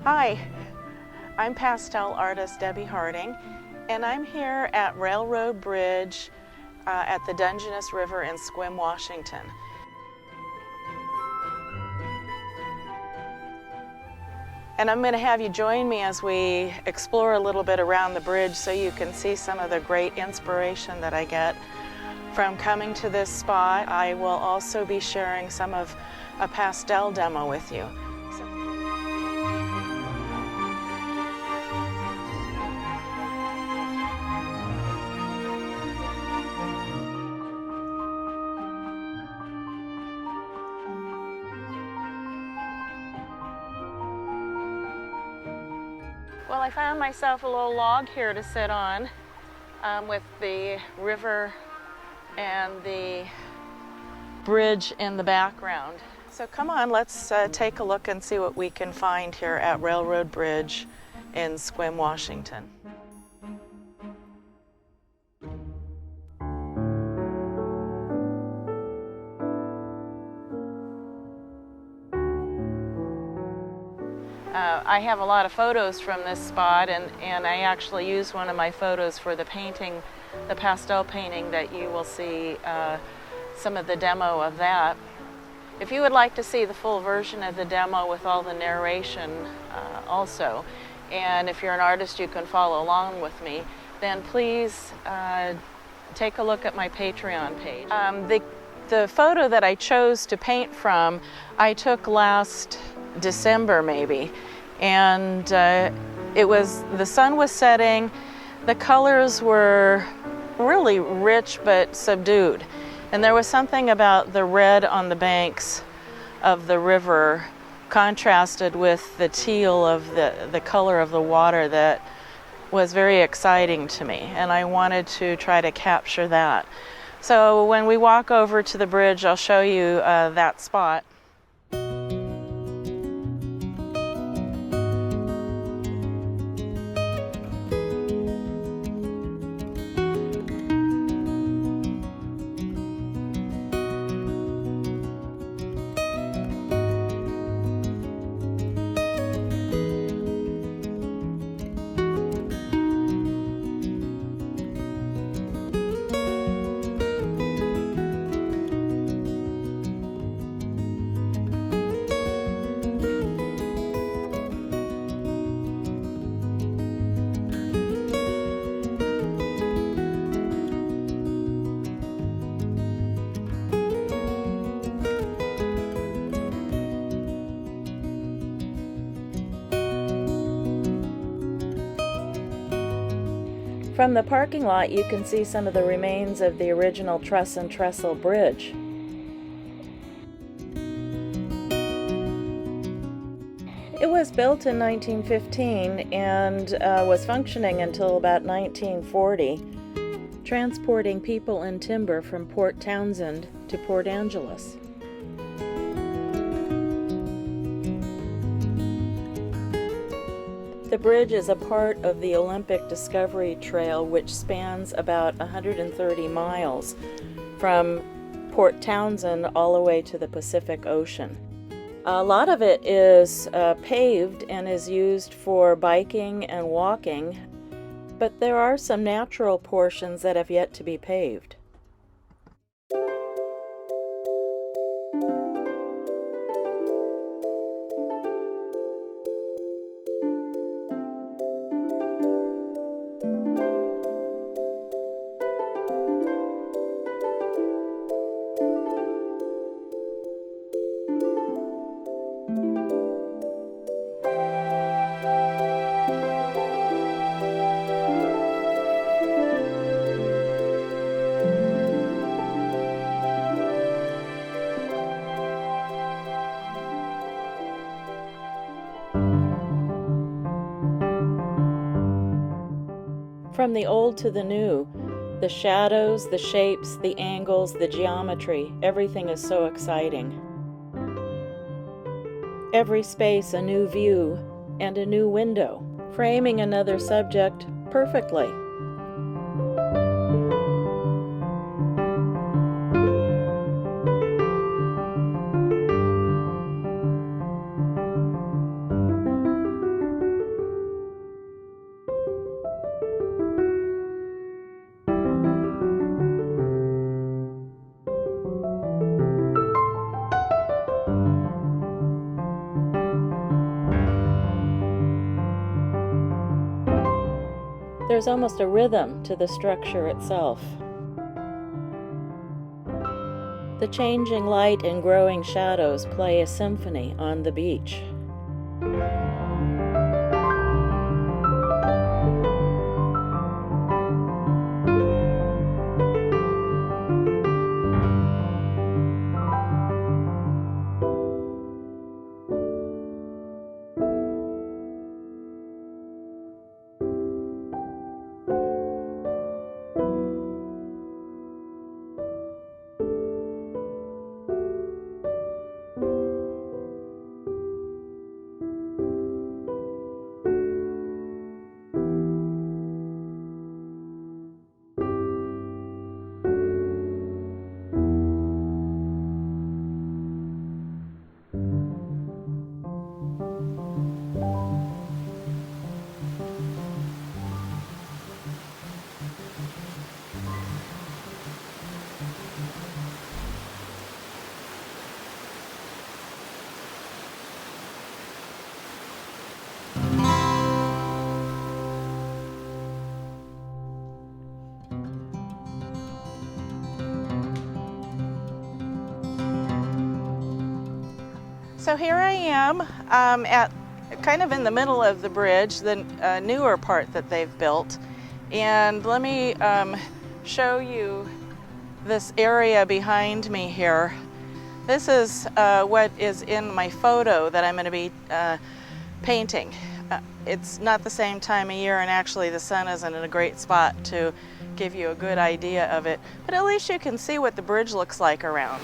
Hi, I'm pastel artist Debbie Harding, and I'm here at Railroad Bridge at the Dungeness River in Sequim, Washington. And I'm going to have you join me as we explore a little bit around the bridge so you can see some of the great inspiration that I get from coming to this spot. I will also be sharing some of a pastel demo with you. Well, I found myself a little log here to sit on with the river and the bridge in the background. So come on, let's take a look and see what we can find here at Railroad Bridge in Sequim, Washington. I have a lot of photos from this spot, and I actually used one of my photos for the painting, the pastel painting that you will see some of the demo of that. If you would like to see the full version of the demo with all the narration also, and if you're an artist you can follow along with me, then please take a look at my Patreon page. The photo that I chose to paint from, I took last December maybe, and the sun was setting, the colors were really rich but subdued, and there was something about the red on the banks of the river contrasted with the teal of the color of the water that was very exciting to me, and I wanted to try to capture that. So when we walk over to the bridge, I'll show you that spot. From the parking lot, you can see some of the remains of the original truss and trestle bridge. It was built in 1915 and was functioning until about 1940, transporting people and timber from Port Townsend to Port Angeles. The bridge is a part of the Olympic Discovery Trail, which spans about 130 miles from Port Townsend all the way to the Pacific Ocean. A lot of it is paved and is used for biking and walking, but there are some natural portions that have yet to be paved. From the old to the new, the shadows, the shapes, the angles, the geometry, everything is so exciting. Every space a new view and a new window, framing another subject perfectly. There's almost a rhythm to the structure itself. The changing light and growing shadows play a symphony on the beach. So here I am at kind of in the middle of the bridge, the newer part that they've built. And let me show you this area behind me here. This is what is in my photo that I'm going to be painting. It's not the same time of year, and actually the sun isn't in a great spot to give you a good idea of it, but at least you can see what the bridge looks like around.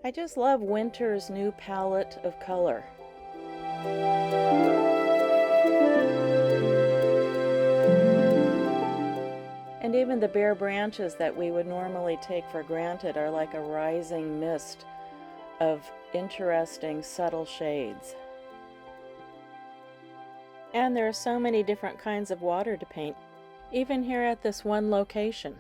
I just love winter's new palette of color. And even the bare branches that we would normally take for granted are like a rising mist of interesting, subtle shades. And there are so many different kinds of water to paint, even here at this one location.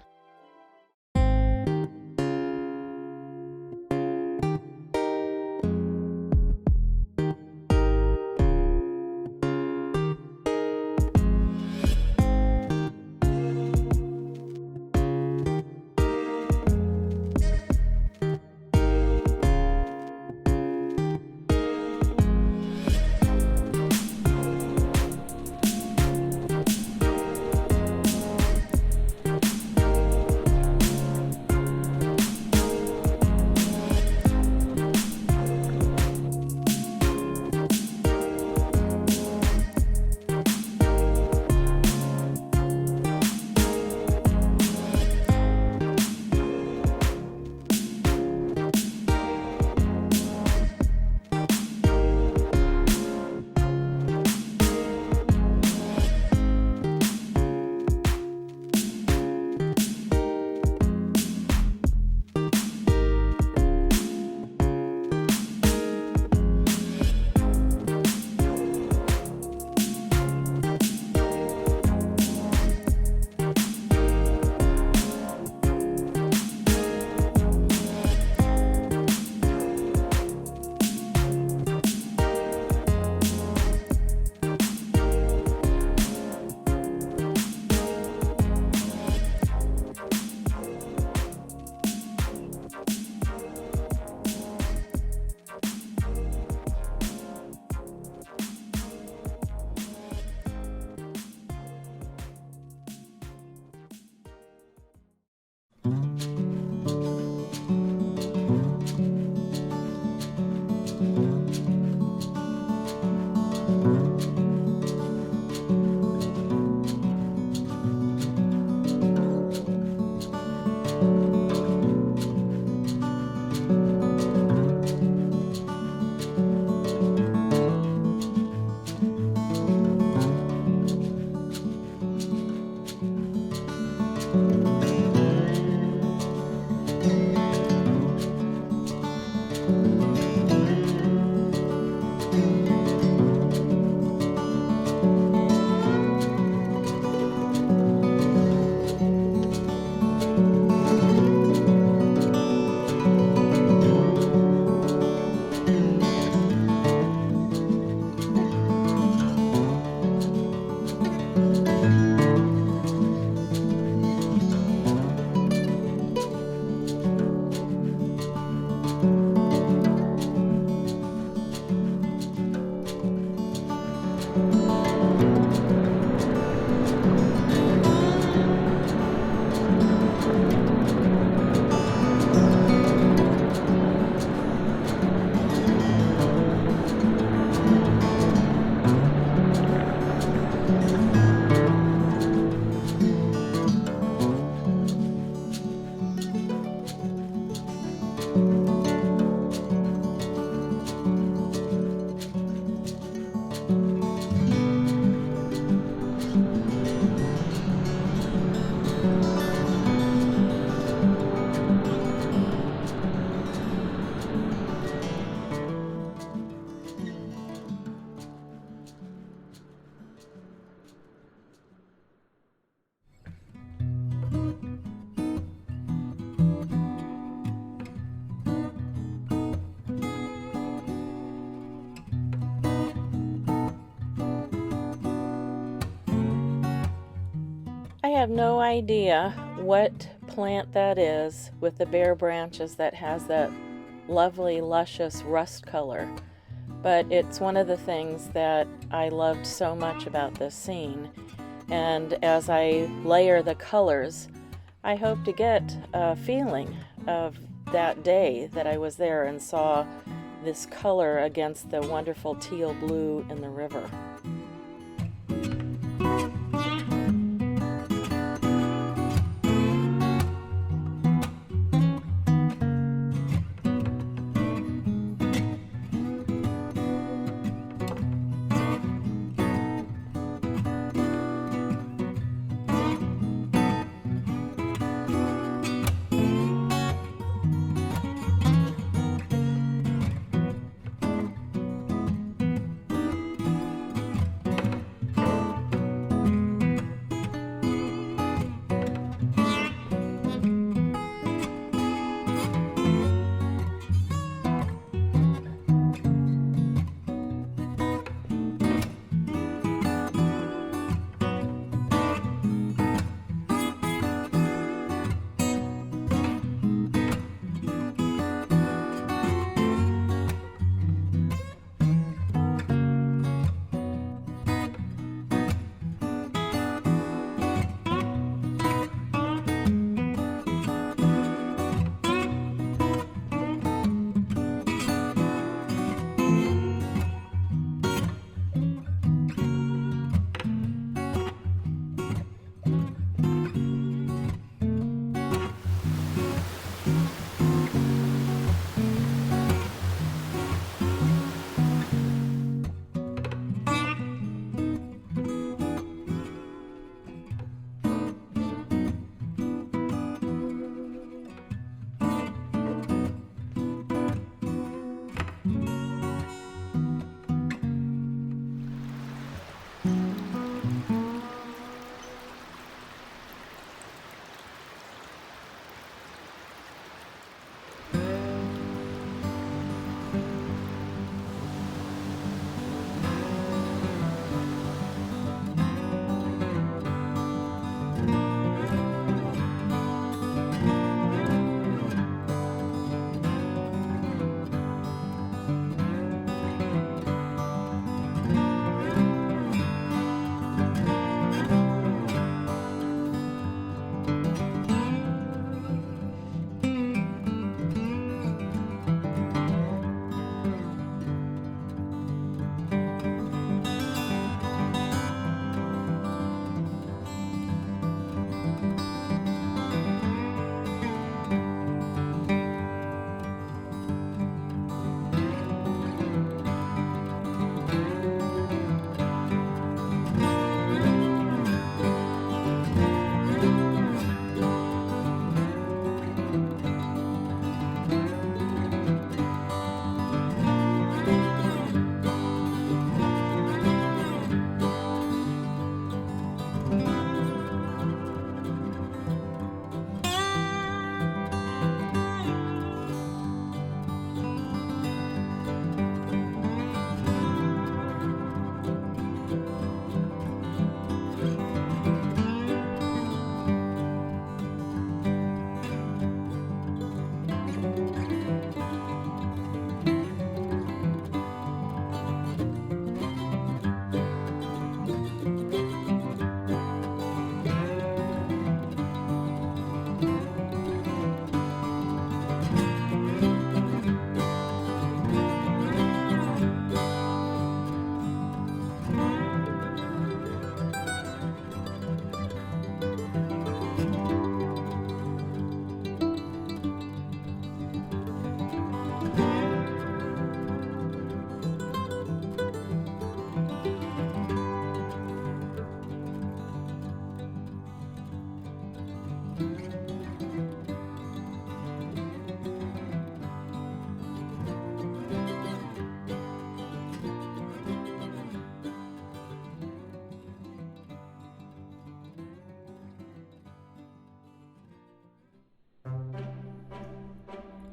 I have no idea what plant that is with the bare branches that has that lovely, luscious rust color, but it's one of the things that I loved so much about this scene. And as I layer the colors, I hope to get a feeling of that day that I was there and saw this color against the wonderful teal blue in the river.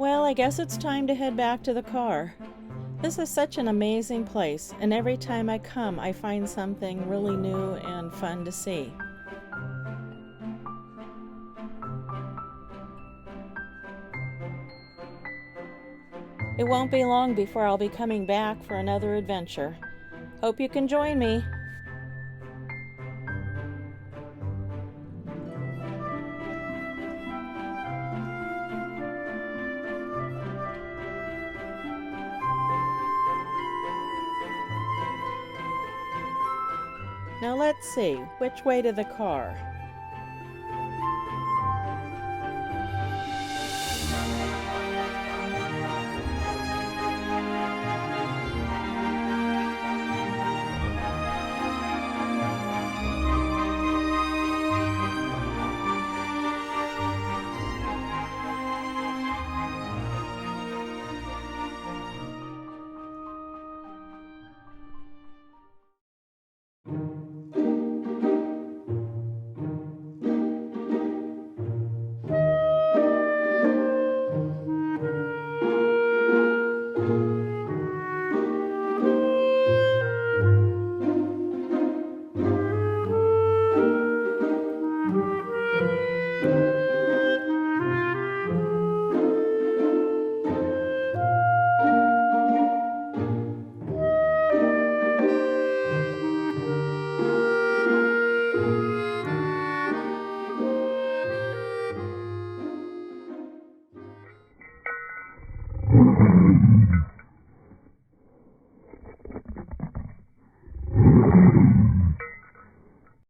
Well, I guess it's time to head back to the car. This is such an amazing place, and every time I come, I find something really new and fun to see. It won't be long before I'll be coming back for another adventure. Hope you can join me. Now let's see, which way to the car?